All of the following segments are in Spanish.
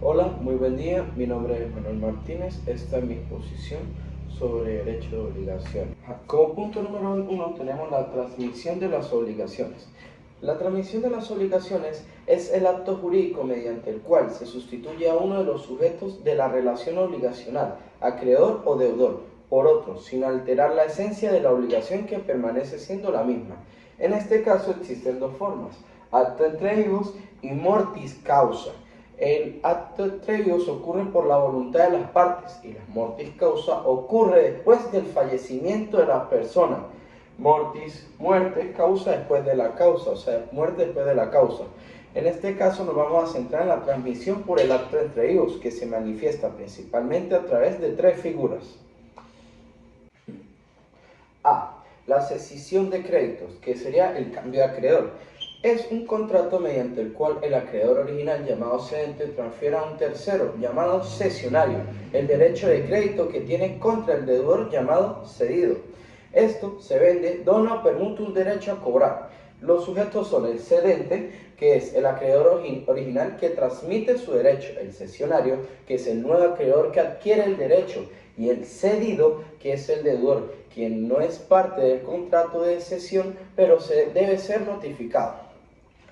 Hola, muy buen día. Mi nombre es Manuel Martínez. Esta es mi exposición sobre derecho de obligación. Como punto número 1 tenemos la transmisión de las obligaciones. La transmisión de las obligaciones es el acto jurídico mediante el cual se sustituye a uno de los sujetos de la relación obligacional, acreedor o deudor, por otro, sin alterar la esencia de la obligación que permanece siendo la misma. En este caso existen dos formas: acta entre vivos y mortis causa. El acto extraneos ocurre por la voluntad de las partes y la mortis causa ocurre después del fallecimiento de la persona. Mortis, muerte, causa después de la causa, o sea, muerte después de la causa. En este caso nos vamos a centrar en la transmisión por el acto entre vivos, que se manifiesta principalmente a través de tres figuras. A. La cesión de créditos, que sería el cambio de acreedor. Es un contrato mediante el cual el acreedor original llamado cedente transfiere a un tercero llamado cesionario el derecho de crédito que tiene contra el deudor llamado cedido. Esto se vende, dona o permuta un derecho a cobrar. Los sujetos son el cedente, que es el acreedor original que transmite su derecho, el cesionario, que es el nuevo acreedor que adquiere el derecho, y el cedido, que es el deudor, quien no es parte del contrato de cesión, pero debe ser notificado.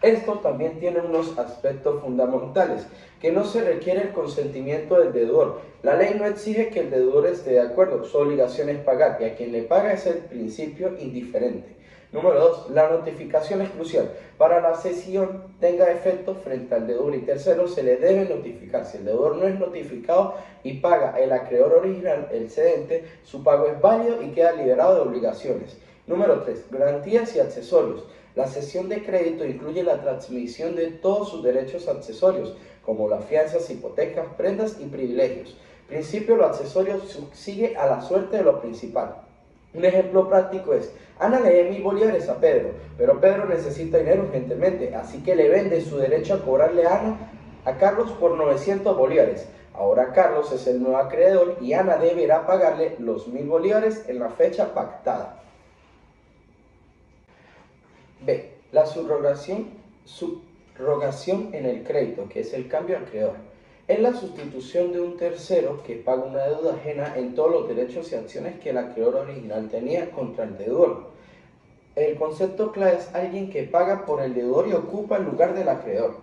Esto también tiene unos aspectos fundamentales, que no se requiere el consentimiento del deudor. La ley no exige que el deudor esté de acuerdo, su obligación es pagar, y a quien le paga es el principio indiferente. Número 2. La notificación es crucial. Para la cesión tenga efecto frente al deudor y tercero se le debe notificar. Si el deudor no es notificado y paga el acreedor original, el cedente, su pago es válido y queda liberado de obligaciones. Número 3. Garantías y accesorios. La cesión de crédito incluye la transmisión de todos sus derechos accesorios, como las fianzas, hipotecas, prendas y privilegios. Principio, lo accesorio sigue a la suerte de lo principal. Un ejemplo práctico es: Ana le debe 1000 bolívares a Pedro, pero Pedro necesita dinero urgentemente, así que le vende su derecho a cobrarle a Carlos por 900 bolívares. Ahora Carlos es el nuevo acreedor y Ana deberá pagarle los 1000 bolívares en la fecha pactada. B. La subrogación en el crédito, que es el cambio al acreedor. Es la sustitución de un tercero que paga una deuda ajena en todos los derechos y acciones que el acreedor original tenía contra el deudor. El concepto clave es alguien que paga por el deudor y ocupa el lugar del acreedor.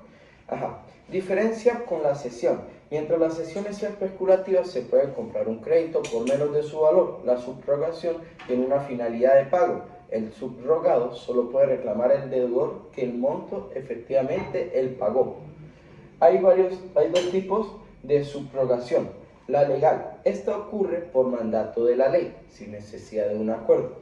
Diferencia con la cesión. Mientras la cesión es especulativa, se puede comprar un crédito por menos de su valor. La subrogación tiene una finalidad de pago. El subrogado solo puede reclamar el deudor que el monto efectivamente él pagó. Hay dos tipos de subrogación. La legal. Esta ocurre por mandato de la ley, sin necesidad de un acuerdo.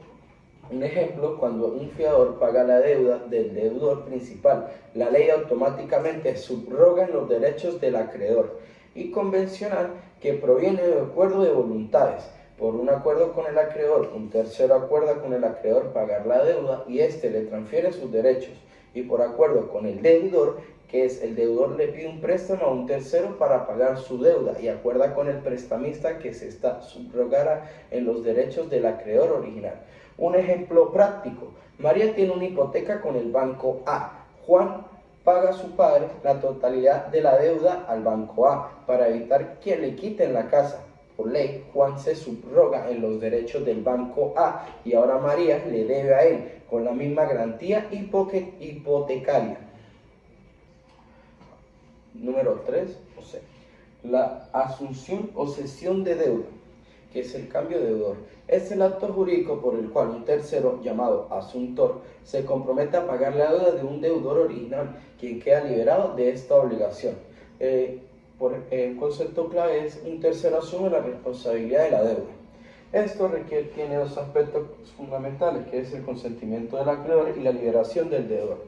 Un ejemplo: cuando un fiador paga la deuda del deudor principal, la ley automáticamente subroga los derechos del acreedor. Y convencional, que proviene de acuerdo de voluntades. Por un acuerdo con el acreedor, un tercero acuerda con el acreedor pagar la deuda y éste le transfiere sus derechos. Y por acuerdo con el deudor, que es el deudor, le pide un préstamo a un tercero para pagar su deuda y acuerda con el prestamista que se subrogara en los derechos del acreedor original. Un ejemplo práctico: María tiene una hipoteca con el banco A. Juan paga a su padre la totalidad de la deuda al banco A para evitar que le quiten la casa. Por ley, Juan se subroga en los derechos del banco A y ahora María le debe a él con la misma garantía hipotecaria. Número 3, la asunción o cesión de deuda, que es el cambio de deudor. Es el acto jurídico por el cual un tercero, llamado asuntor, se compromete a pagar la deuda de un deudor original, quien queda liberado de esta obligación. El concepto clave es: un tercero asume la responsabilidad de la deuda. Esto tiene dos aspectos fundamentales, que es el consentimiento del acreedor y la liberación del deudor.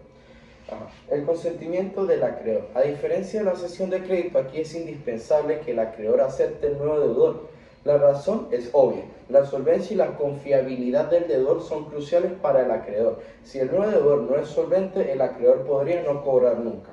El consentimiento del acreedor. A diferencia de la cesión de crédito, aquí es indispensable que el acreedor acepte el nuevo deudor. La razón es obvia: la solvencia y la confiabilidad del deudor son cruciales para el acreedor. Si el nuevo deudor no es solvente, el acreedor podría no cobrar nunca.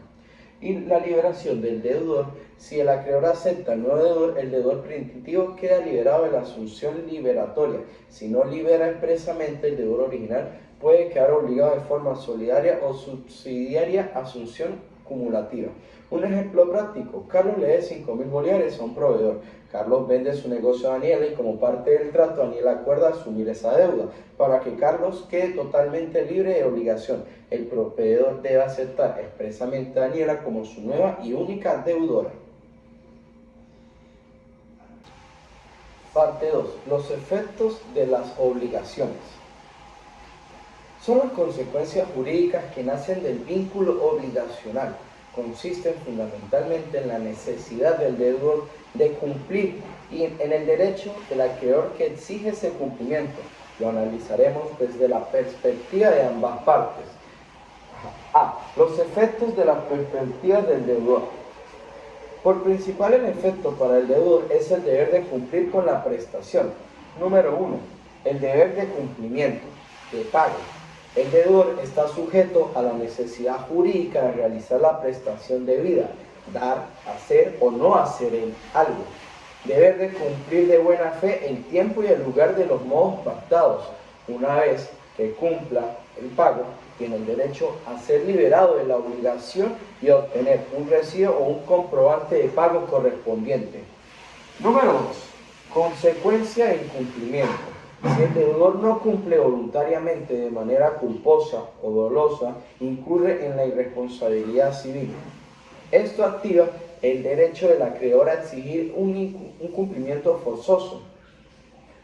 Y la liberación del deudor: si el acreedor acepta el nuevo deudor, el deudor primitivo queda liberado de la asunción liberatoria. Si no libera expresamente, el deudor original puede quedar obligado de forma solidaria o subsidiaria asunción cumulativa. Un ejemplo práctico: Carlos le debe 5.000 bolívares a un proveedor. Carlos vende su negocio a Daniela y como parte del trato Daniela acuerda asumir esa deuda para que Carlos quede totalmente libre de obligación. El proveedor debe aceptar expresamente a Daniela como su nueva y única deudora. Parte 2. Los efectos de las obligaciones. Son las consecuencias jurídicas que nacen del vínculo obligacional. Consisten fundamentalmente en la necesidad del deudor de cumplir y en el derecho del acreedor que exige ese cumplimiento. Lo analizaremos desde la perspectiva de ambas partes. A. Los efectos de la perspectiva del deudor. Por principal el efecto para el deudor es el deber de cumplir con la prestación. Número 1. El deber de cumplimiento, de pago. El deudor está sujeto a la necesidad jurídica de realizar la prestación debida, dar, hacer o no hacer algo. Deber de cumplir de buena fe el tiempo y el lugar de los modos pactados. Una vez que cumpla el pago, tiene el derecho a ser liberado de la obligación y a obtener un recibo o un comprobante de pago correspondiente. Número 2. Consecuencia de incumplimiento. Si el deudor no cumple voluntariamente de manera culposa o dolosa, incurre en la irresponsabilidad civil. Esto activa el derecho del acreedor a exigir un cumplimiento forzoso.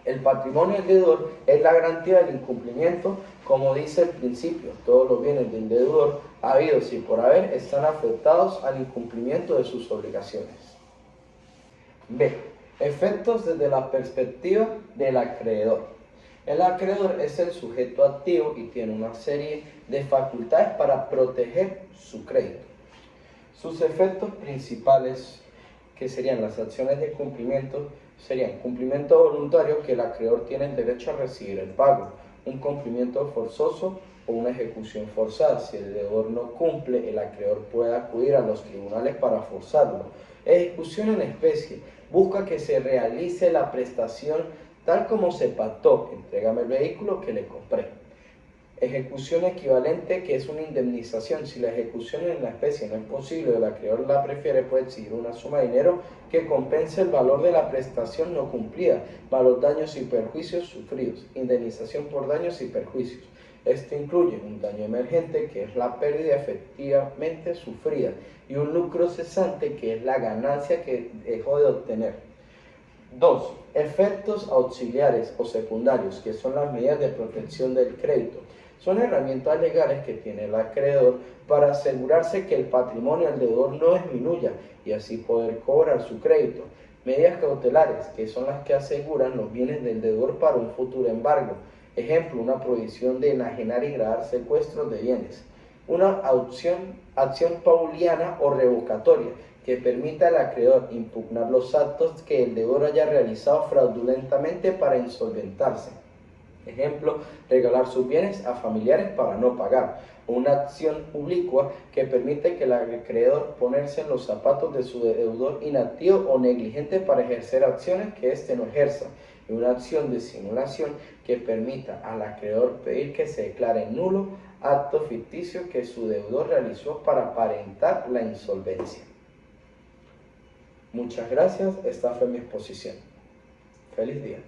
El patrimonio del deudor es la garantía del incumplimiento, como dice el principio. Todos los bienes del deudor, habidos y por haber, están afectados al incumplimiento de sus obligaciones. B. Efectos desde la perspectiva del acreedor. El acreedor es el sujeto activo y tiene una serie de facultades para proteger su crédito. Sus efectos principales, que serían las acciones de cumplimiento, serían cumplimiento voluntario, que el acreedor tiene el derecho a recibir el pago, un cumplimiento forzoso o una ejecución forzada. Si el deudor no cumple, el acreedor puede acudir a los tribunales para forzarlo. Ejecución en especie, busca que se realice la prestación tal como se pactó: entrégame el vehículo que le compré. Ejecución equivalente, que es una indemnización. Si la ejecución en la especie no es posible o el acreedor la prefiere, puede exigir una suma de dinero que compense el valor de la prestación no cumplida, más los daños y perjuicios sufridos. Indemnización por daños y perjuicios. Esto incluye un daño emergente, que es la pérdida efectivamente sufrida, y un lucro cesante, que es la ganancia que dejó de obtener. 2. Efectos auxiliares o secundarios, que son las medidas de protección del crédito. Son herramientas legales que tiene el acreedor para asegurarse que el patrimonio del deudor no disminuya y así poder cobrar su crédito. Medidas cautelares, que son las que aseguran los bienes del deudor para un futuro embargo. Ejemplo, una prohibición de enajenar y gravar secuestros de bienes. Una acción pauliana o revocatoria, que permita al acreedor impugnar los actos que el deudor haya realizado fraudulentamente para insolventarse. Ejemplo, regalar sus bienes a familiares para no pagar. O una acción ublicua, que permite que el acreedor ponerse en los zapatos de su deudor inactivo o negligente para ejercer acciones que éste no ejerza. Y una acción de simulación, que permita al acreedor pedir que se declare nulo acto ficticio que su deudor realizó para aparentar la insolvencia. Muchas gracias, esta fue mi exposición. Feliz día.